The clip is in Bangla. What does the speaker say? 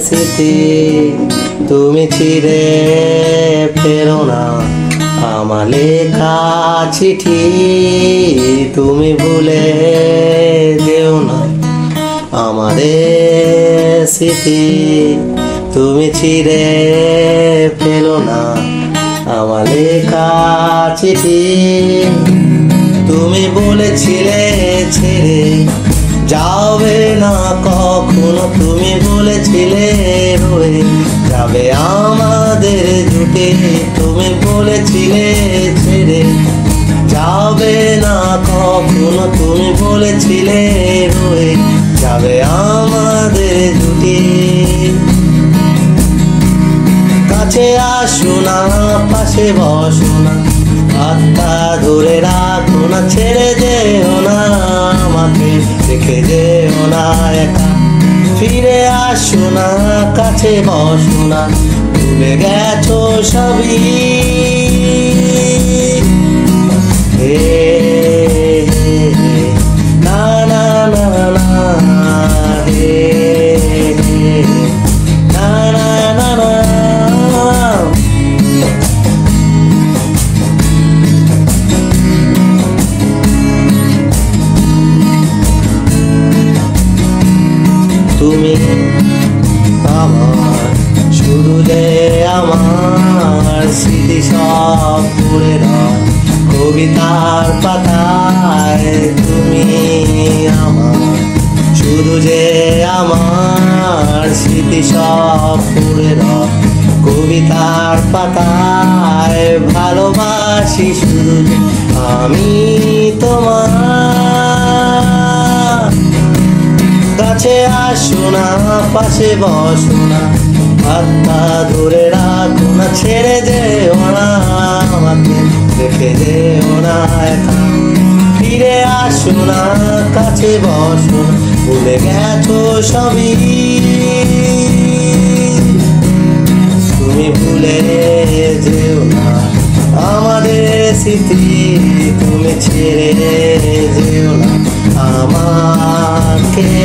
স্মৃতি তুমি ছিঁড়ে ফেরো না আমার লেখা চিঠি তুমি ভুলে যেও না আমাদের স্মৃতি তুমি ছিঁড়ে ফেলো না আমার লেখা চিঠি তুমি বলেছিলে ছেড়ে যাবে না কখনো তুমি বলেছিলে রয়ে যাবে আমাদের জুটে তুমি বলেছিলে ছেড়ে যাবে না কখনো তুমি বলেছিলে রয়ে যাবে আমাদের জুটে কাছে আসো না পাশে বসো না হাতটা ধরে রাখো না ছেড়ে যেও না আমাকে রেখে যেও না একা ফিরে আসো না কাছে বসো না ভুলে গেছো সবই না না না না না না না না তুমি আমার শুধু যে আমার স্মৃতি সব পড়ে রয় কবিতার পাতায় তুমি আমার শুধু যে আমার স্মৃতি সব পড়ে রয় কবিতার পাতায় ভালোবাসি শুধু আমি তোমার কাছে আসো না পাশে বসো না হাতটা ধরে রাখো না ছেড়ে যেও না আমাকে রেখে যেও না একা ফিরে আসো না কাছে বসো না ভুলে গেছো সবই তুমি ভুলে যেও না আমাদের স্মৃতি তুমি ছেড়ে যেও না আমাকে